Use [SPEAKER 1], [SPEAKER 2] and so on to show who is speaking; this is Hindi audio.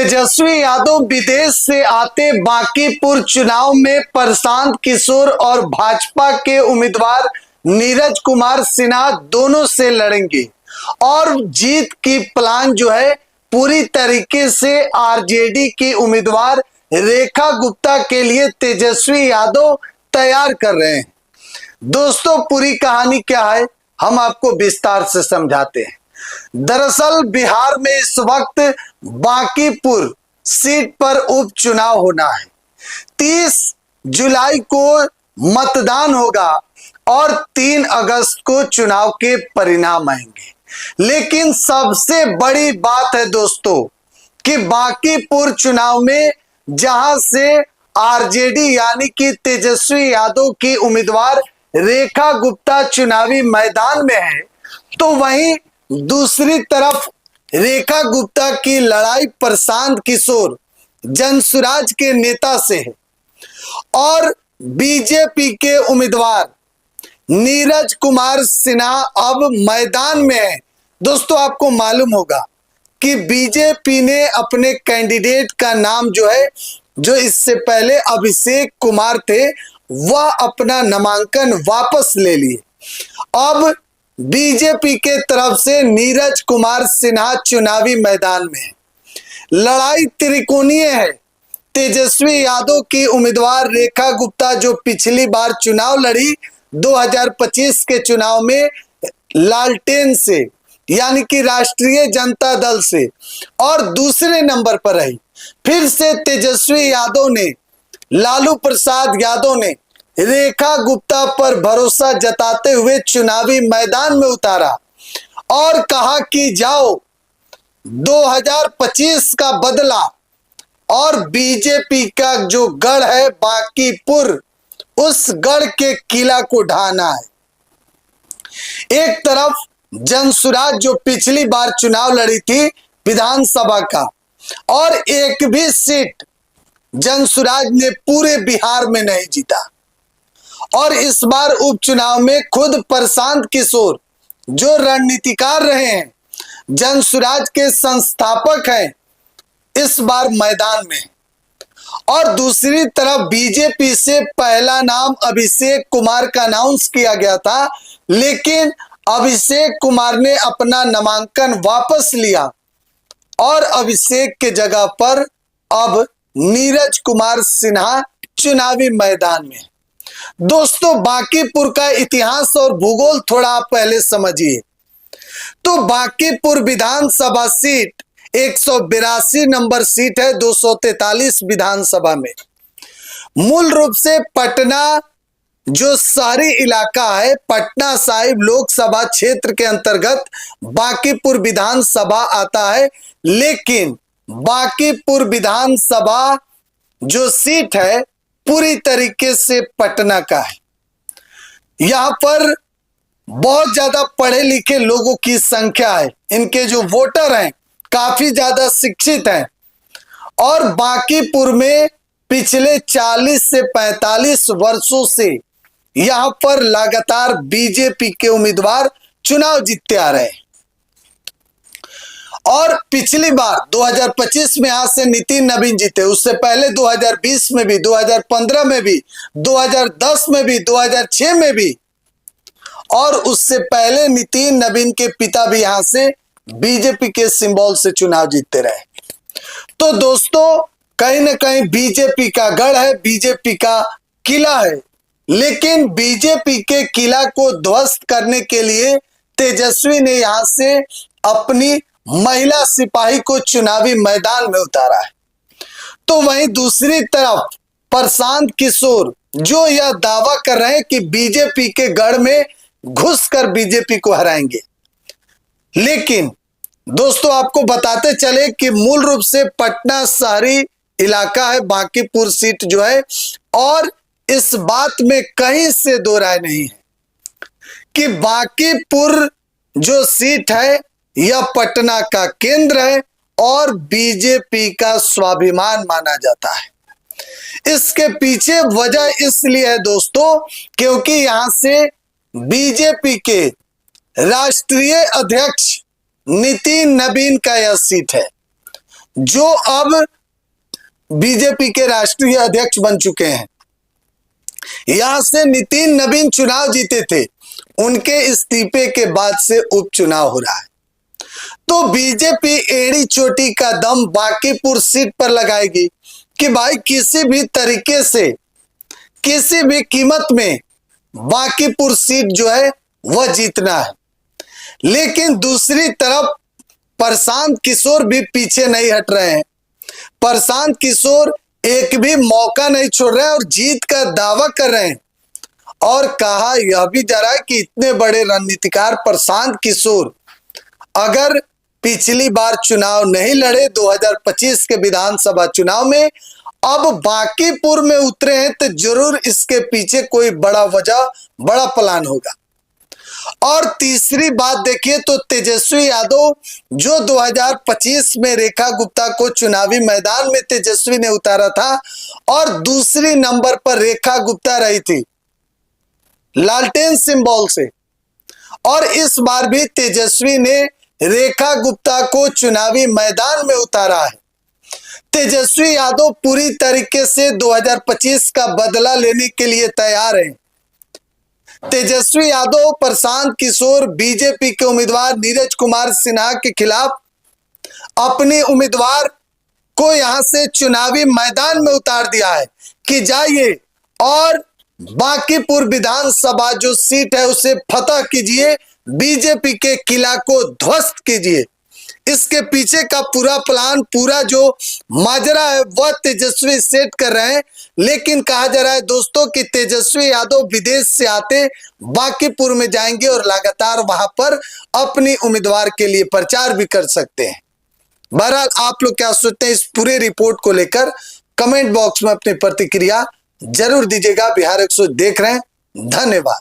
[SPEAKER 1] तेजस्वी यादव विदेश से आते बांकीपुर चुनाव में प्रशांत किशोर और भाजपा के उम्मीदवार नीरज कुमार सिन्हा दोनों से लड़ेंगे और जीत की प्लान जो है पूरी तरीके से आरजेडी की उम्मीदवार रेखा गुप्ता के लिए तेजस्वी यादव तैयार कर रहे हैं। दोस्तों, पूरी कहानी क्या है हम आपको विस्तार से समझाते हैं। दरअसल बिहार में इस वक्त बांकीपुर सीट पर उपचुनाव होना है। 30 जुलाई को मतदान होगा और 3 अगस्त को चुनाव के परिणाम आएंगे। लेकिन सबसे बड़ी बात है दोस्तों कि बांकीपुर चुनाव में जहां से आरजेडी यानी कि तेजस्वी यादव की उम्मीदवार रेखा गुप्ता चुनावी मैदान में है, तो वहीं दूसरी तरफ रेखा गुप्ता की लड़ाई प्रशांत किशोर जनसुराज के नेता से है और बीजेपी के उम्मीदवार नीरज कुमार सिन्हा अब मैदान में है। दोस्तों, आपको मालूम होगा कि बीजेपी ने अपने कैंडिडेट का नाम जो इससे पहले अभिषेक कुमार थे, वह अपना नामांकन वापस ले लिए। अब बीजेपी के तरफ से नीरज कुमार सिन्हा चुनावी मैदान में है। लड़ाई त्रिकोणीय है। तेजस्वी यादव की उम्मीदवार रेखा गुप्ता जो पिछली बार चुनाव लड़ी 2025 के चुनाव में लालटेन से यानी कि राष्ट्रीय जनता दल से और दूसरे नंबर पर रही। फिर से तेजस्वी यादव ने लालू प्रसाद यादव ने रेखा गुप्ता पर भरोसा जताते हुए चुनावी मैदान में उतारा और कहा कि जाओ 2025 का बदला और बीजेपी का जो गढ़ है बांकीपुर, उस गढ़ के किला को ढाना है। एक तरफ जनसुराज जो पिछली बार चुनाव लड़ी थी विधानसभा का, और एक भी सीट जनसुराज ने पूरे बिहार में नहीं जीता। और इस बार उपचुनाव में खुद प्रशांत किशोर जो रणनीतिकार रहे हैं, जनसुराज के संस्थापक हैं, इस बार मैदान में। और दूसरी तरफ बीजेपी से पहला नाम अभिषेक कुमार का अनाउंस किया गया था, लेकिन अभिषेक कुमार ने अपना नामांकन वापस लिया और अभिषेक के जगह पर अब नीरज कुमार सिन्हा चुनावी मैदान में। दोस्तों, बांकीपुर का इतिहास और भूगोल थोड़ा आप पहले समझिए। तो बांकीपुर विधानसभा सीट 182 नंबर सीट है 243 विधानसभा में। मूल रूप से पटना जो शहरी इलाका है, पटना साहिब लोकसभा क्षेत्र के अंतर्गत बांकीपुर विधानसभा आता है। लेकिन बांकीपुर विधानसभा जो सीट है पूरी तरीके से पटना का है। यहां पर बहुत ज्यादा पढ़े लिखे लोगों की संख्या है, इनके जो वोटर हैं काफी ज्यादा शिक्षित हैं। और बांकीपुर में पिछले 40 से 45 वर्षों से यहां पर लगातार बीजेपी के उम्मीदवार चुनाव जीतते आ रहे हैं। और पिछली बार 2025 में यहां से नितिन नवीन जीते, उससे पहले 2020 में भी, 2015 में भी, 2010 में भी, 2006 में भी, और उससे पहले नितिन नवीन के पिता भी यहां से बीजेपी के सिंबल से चुनाव जीतते रहे। तो दोस्तों, कहीं ना कहीं बीजेपी का गढ़ है, बीजेपी का किला है। लेकिन बीजेपी के किला को ध्वस्त करने के लिए तेजस्वी ने यहां से अपनी महिला सिपाही को चुनावी मैदान में उतारा है। तो वहीं दूसरी तरफ प्रशांत किशोर जो यह दावा कर रहे हैं कि बीजेपी के गढ़ में घुसकर बीजेपी को हराएंगे। लेकिन दोस्तों, आपको बताते चले कि मूल रूप से पटना शहरी इलाका है बांकीपुर सीट जो है, और इस बात में कहीं से दो राय नहीं है कि बांकीपुर जो सीट है यह पटना का केंद्र है और बीजेपी का स्वाभिमान माना जाता है। इसके पीछे वजह इसलिए है दोस्तों क्योंकि यहां से बीजेपी के राष्ट्रीय अध्यक्ष नितिन नवीन का यह सीट है, जो अब बीजेपी के राष्ट्रीय अध्यक्ष बन चुके हैं। यहां से नितिन नवीन चुनाव जीते थे, उनके इस्तीफे के बाद से उपचुनाव हो रहा है। तो बीजेपी एड़ी चोटी का दम बांकीपुर सीट पर लगाएगी कि भाई किसी भी तरीके से, किसी भी कीमत में बांकीपुर सीट जो है वह जीतना है। लेकिन दूसरी तरफ प्रशांत किशोर भी पीछे नहीं हट रहे हैं। प्रशांत किशोर एक भी मौका नहीं छोड़ रहे हैं और जीत का दावा कर रहे हैं। और कहा यह भी जा रहा है कि इतने बड़े रणनीतिकार प्रशांत किशोर अगर पिछली बार चुनाव नहीं लड़े 2025 के विधानसभा चुनाव में, अब बांकीपुर में उतरे हैं तो जरूर इसके पीछे कोई बड़ा वजह, बड़ा प्लान होगा। और तीसरी बात देखिए तो तेजस्वी यादव जो 2025 में रेखा गुप्ता को चुनावी मैदान में तेजस्वी ने उतारा था और दूसरी नंबर पर रेखा गुप्ता रही थी लालटेन सिंबल से, और इस बार भी तेजस्वी ने रेखा गुप्ता को चुनावी मैदान में उतारा है। तेजस्वी यादव पूरी तरीके से 2025 का बदला लेने के लिए तैयार हैं। तेजस्वी यादव प्रशांत किशोर बीजेपी के उम्मीदवार नीरज कुमार सिन्हा के खिलाफ अपने उम्मीदवार को यहां से चुनावी मैदान में उतार दिया है कि जाइए और बांकीपुर विधानसभा जो सीट है उसे फतह कीजिए, बीजेपी के किला को ध्वस्त कीजिए। इसके पीछे का पूरा प्लान, पूरा जो माजरा है वह तेजस्वी सेट कर रहे हैं। लेकिन कहा जा रहा है दोस्तों कि तेजस्वी यादव विदेश से आते बांकीपुर में जाएंगे और लगातार वहां पर अपनी उम्मीदवार के लिए प्रचार भी कर सकते हैं। बहरहाल आप लोग क्या सोचते हैं इस पूरे रिपोर्ट को लेकर, कमेंट बॉक्स में अपनी प्रतिक्रिया जरूर दीजिएगा। बिहार 100 देख रहे हैं, धन्यवाद।